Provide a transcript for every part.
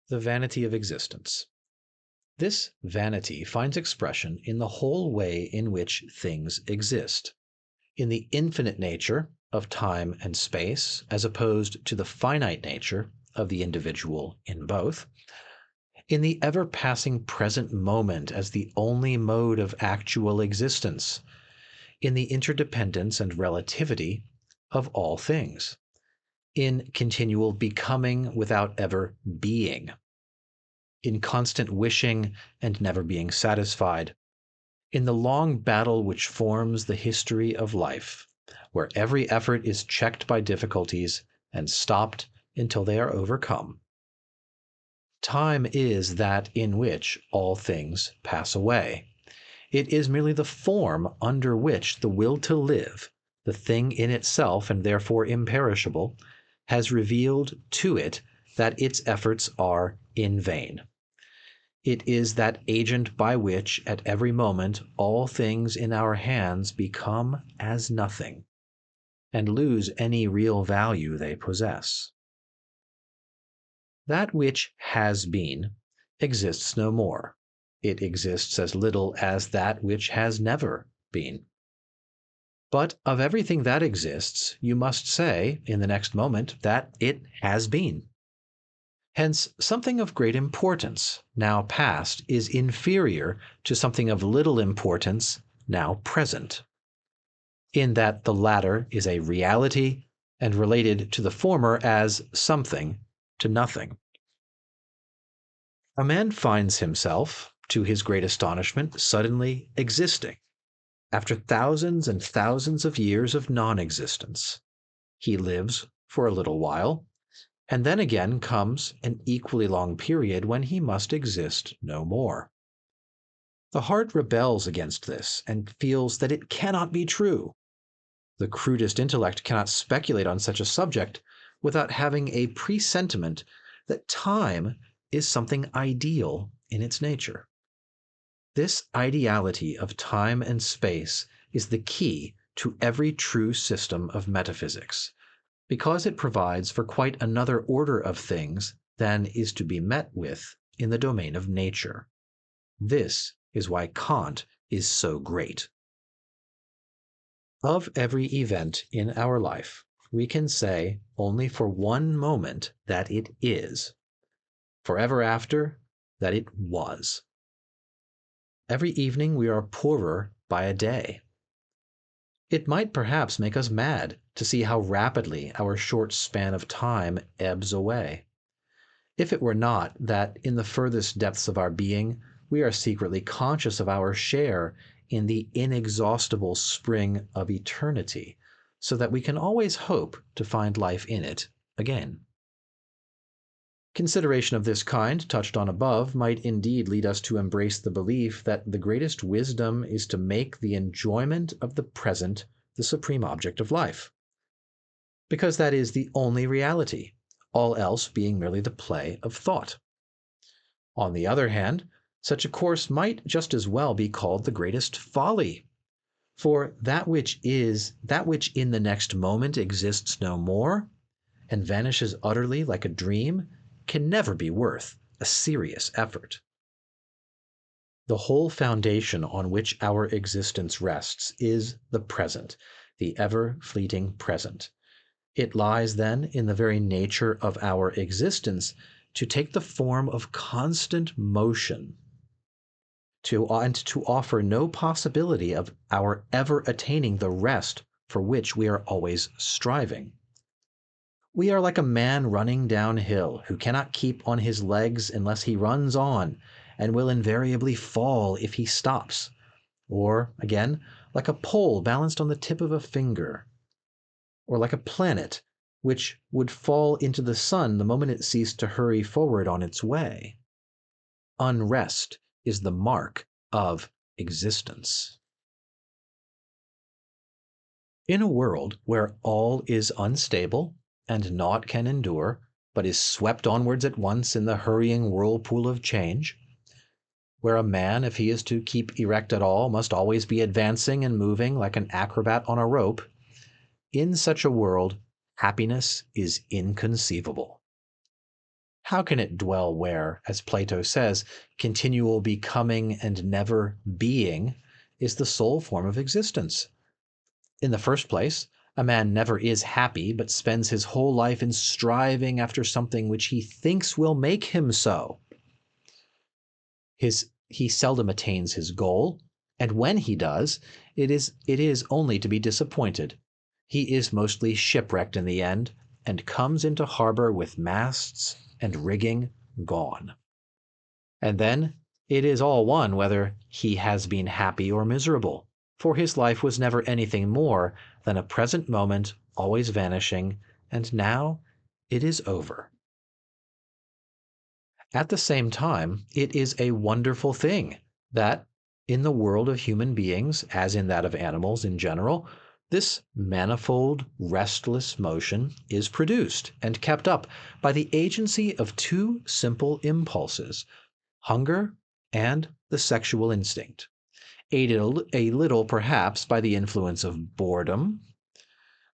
The vanity of existence. This vanity finds expression in the whole way in which things exist, in the infinite nature of time and space, as opposed to the finite nature of the individual in both, in the ever-passing present moment as the only mode of actual existence, in the interdependence and relativity of all things, in continual becoming without ever being, in constant wishing and never being satisfied, in the long battle which forms the history of life, where every effort is checked by difficulties and stopped until they are overcome. Time is that in which all things pass away. It is merely the form under which the will to live, the thing in itself and therefore imperishable, has revealed to it that its efforts are in vain. It is that agent by which at every moment all things in our hands become as nothing, and lose any real value they possess. That which has been exists no more. It exists as little as that which has never been. But of everything that exists, you must say, in the next moment, that it has been. Hence, something of great importance, now past, is inferior to something of little importance, now present, in that the latter is a reality and related to the former as something to nothing. A man finds himself, to his great astonishment, suddenly existing, after thousands and thousands of years of non-existence. He lives for a little while, and then again comes an equally long period when he must exist no more. The heart rebels against this and feels that it cannot be true. The crudest intellect cannot speculate on such a subject without having a presentiment that time is something ideal in its nature. This ideality of time and space is the key to every true system of metaphysics, because it provides for quite another order of things than is to be met with in the domain of nature. This is why Kant is so great. Of every event in our life, we can say only for one moment that it is, forever after that it was. Every evening we are poorer by a day. It might perhaps make us mad to see how rapidly our short span of time ebbs away, if it were not that in the furthest depths of our being we are secretly conscious of our share in the inexhaustible spring of eternity, so that we can always hope to find life in it again. Consideration of this kind, touched on above, might indeed lead us to embrace the belief that the greatest wisdom is to make the enjoyment of the present the supreme object of life, because that is the only reality, all else being merely the play of thought. On the other hand, such a course might just as well be called the greatest folly, for that which in the next moment exists no more, and vanishes utterly like a dream, can never be worth a serious effort. The whole foundation on which our existence rests is the present, the ever-fleeting present. It lies, then, in the very nature of our existence to take the form of constant motion, and to offer no possibility of our ever attaining the rest for which we are always striving. We are like a man running downhill who cannot keep on his legs unless he runs on, and will invariably fall if he stops. Or, again, like a pole balanced on the tip of a finger. Or like a planet which would fall into the sun the moment it ceased to hurry forward on its way. Unrest is the mark of existence. In a world where all is unstable, and naught can endure, but is swept onwards at once in the hurrying whirlpool of change, where a man, if he is to keep erect at all, must always be advancing and moving like an acrobat on a rope, in such a world, happiness is inconceivable. how can it dwell where, as Plato says, continual becoming and never being is the sole form of existence? In the first place, a man never is happy, but spends his whole life in striving after something which he thinks will make him so. He seldom attains his goal, and when he does, it is only to be disappointed. He is mostly shipwrecked in the end, and comes into harbor with masts and rigging gone. And then it is all one whether he has been happy or miserable, for his life was never anything more than a present moment always vanishing, and now it is over. At the same time, it is a wonderful thing that, in the world of human beings, as in that of animals in general, this manifold, restless motion is produced and kept up by the agency of two simple impulses, hunger and the sexual instinct, aided a little perhaps by the influence of boredom,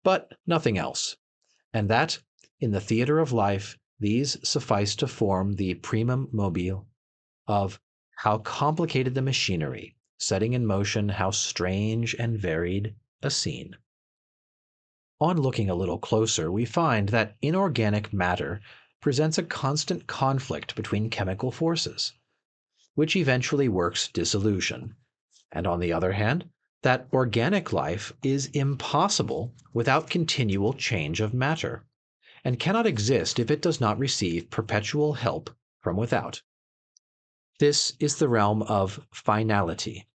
but nothing else, and that, in the theater of life, these suffice to form the primum mobile of how complicated the machinery, setting in motion how strange and varied a scene. On looking a little closer, we find that inorganic matter presents a constant conflict between chemical forces, which eventually works dissolution, and on the other hand, that organic life is impossible without continual change of matter, and cannot exist if it does not receive perpetual help from without. This is the realm of finality,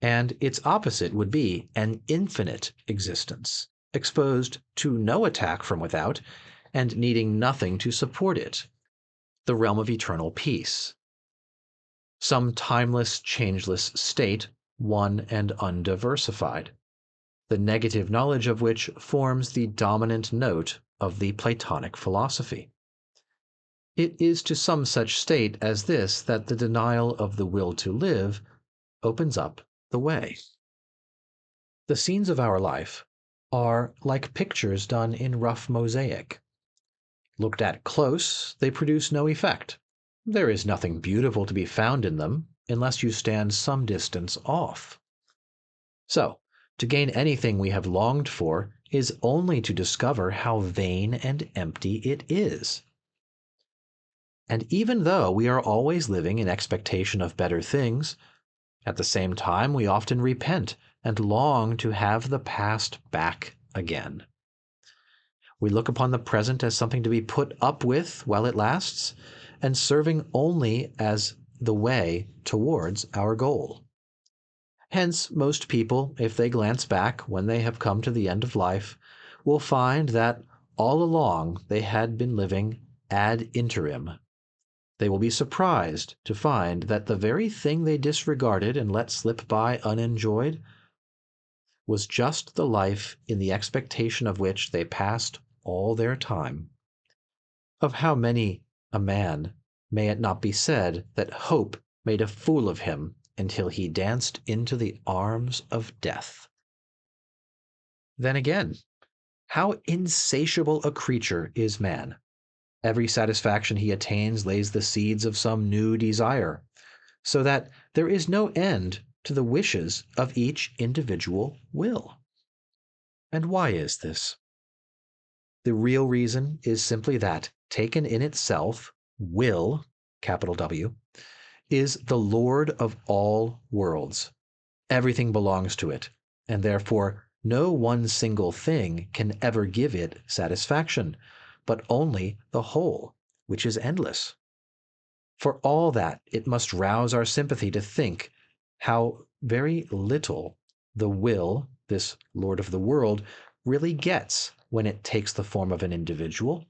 and its opposite would be an infinite existence, exposed to no attack from without, and needing nothing to support it, the realm of eternal peace, some timeless, changeless state, one and undiversified, the negative knowledge of which forms the dominant note of the Platonic philosophy. It is to some such state as this that the denial of the will to live opens up the way. The scenes of our life are like pictures done in rough mosaic. Looked at close, they produce no effect. There is nothing beautiful to be found in them unless you stand some distance off. So, to gain anything we have longed for is only to discover how vain and empty it is. And even though we are always living in expectation of better things, at the same time we often repent and long to have the past back again. We look upon the present as something to be put up with while it lasts, and serving only as the way towards our goal. Hence, most people, if they glance back when they have come to the end of life, will find that all along they had been living ad interim. They will be surprised to find that the very thing they disregarded and let slip by unenjoyed was just the life in the expectation of which they passed all their time. Of how many a man may it not be said that hope made a fool of him until he danced into the arms of death? Then again, how insatiable a creature is man! Every satisfaction he attains lays the seeds of some new desire, so that there is no end to the wishes of each individual will. And why is this? The real reason is simply that, taken in itself, will, capital W, is the Lord of all worlds. Everything belongs to it, and therefore no one single thing can ever give it satisfaction, but only the whole, which is endless. For all that, it must rouse our sympathy to think how very little the will, this Lord of the world, really gets when it takes the form of an individual,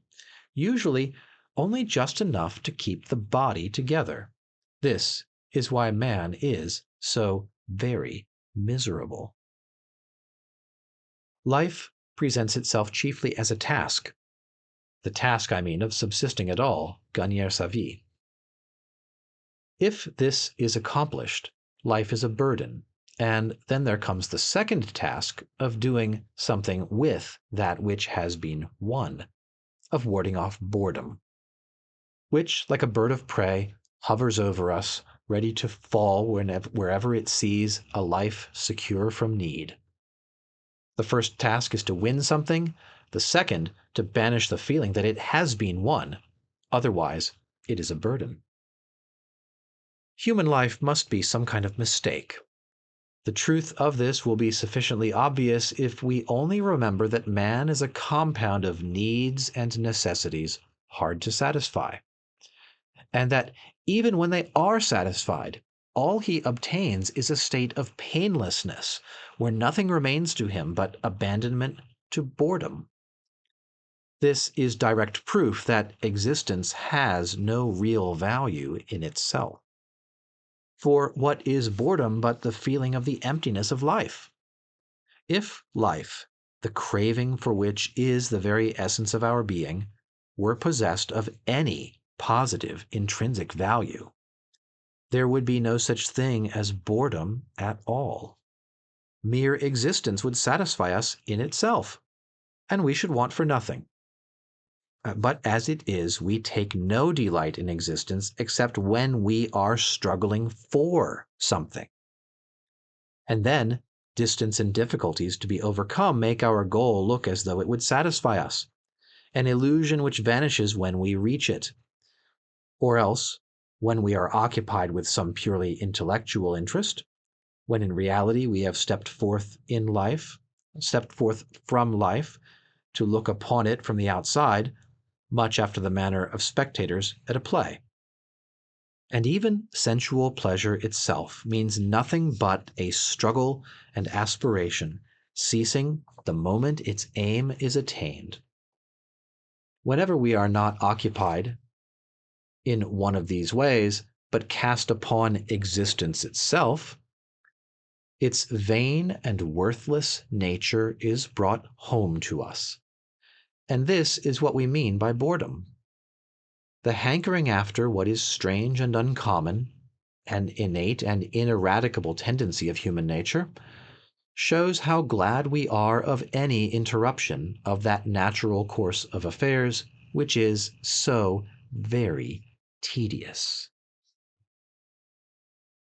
usually only just enough to keep the body together. This is why man is so very miserable. Life presents itself chiefly as a task. The task, I mean, of subsisting at all, gagner sa vie. If this is accomplished, life is a burden, and then there comes the second task of doing something with that which has been won, of warding off boredom. which, like a bird of prey, hovers over us, ready to fall wherever it sees a life secure from need. The first task is to win something, the second, to banish the feeling that it has been won. Otherwise, it is a burden. Human life must be some kind of mistake. The truth of this will be sufficiently obvious if we only remember that man is a compound of needs and necessities hard to satisfy, and that even when they are satisfied, all he obtains is a state of painlessness, where nothing remains to him but abandonment to boredom. This is direct proof that existence has no real value in itself. For what is boredom but the feeling of the emptiness of life? If life, the craving for which is the very essence of our being, were possessed of any positive intrinsic value, there would be no such thing as boredom at all. Mere existence would satisfy us in itself, and we should want for nothing. But as it is, we take no delight in existence except when we are struggling for something. And then, distance and difficulties to be overcome make our goal look as though it would satisfy us, an illusion which vanishes when we reach it. Or else, when we are occupied with some purely intellectual interest, when in reality we have stepped forth from life to look upon it from the outside, much after the manner of spectators at a play. And even sensual pleasure itself means nothing but a struggle and aspiration, ceasing the moment its aim is attained. Whenever we are not occupied in one of these ways, but cast upon existence itself, its vain and worthless nature is brought home to us. And this is what we mean by boredom. The hankering after what is strange and uncommon, an innate and ineradicable tendency of human nature, shows how glad we are of any interruption of that natural course of affairs which is so very tedious.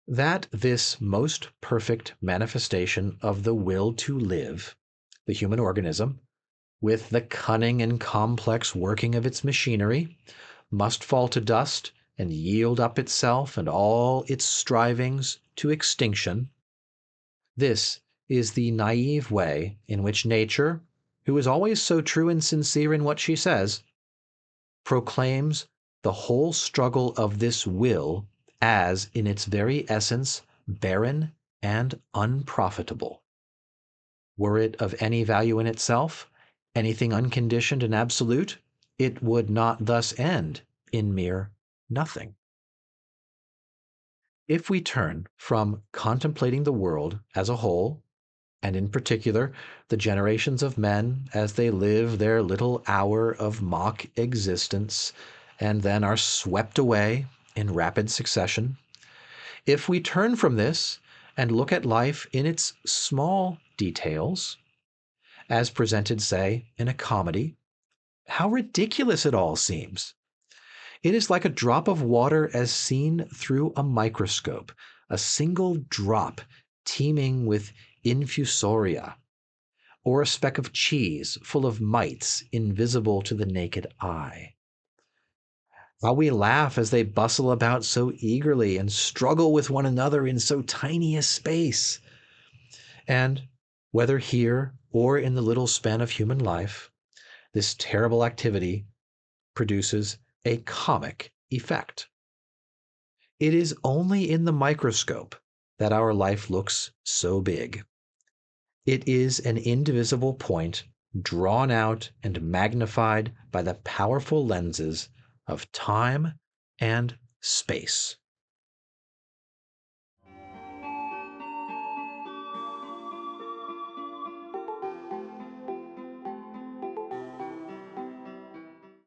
That this most perfect manifestation of the will to live, the human organism, with the cunning and complex working of its machinery, must fall to dust and yield up itself and all its strivings to extinction. This is the naive way in which nature, who is always so true and sincere in what she says, proclaims the whole struggle of this will as in its very essence barren and unprofitable. Were it of any value in itself, anything unconditioned and absolute, it would not thus end in mere nothing. If we turn from contemplating the world as a whole, and in particular the generations of men as they live their little hour of mock existence and then are swept away in rapid succession, if we turn from this and look at life in its small details, as presented, say, in a comedy, how ridiculous it all seems. It is like a drop of water as seen through a microscope, a single drop teeming with infusoria, or a speck of cheese full of mites invisible to the naked eye. How we laugh as they bustle about so eagerly and struggle with one another in so tiny a space. And whether here or in the little span of human life, this terrible activity produces a comic effect. It is only in the microscope that our life looks so big. It is an indivisible point drawn out and magnified by the powerful lenses of time and space.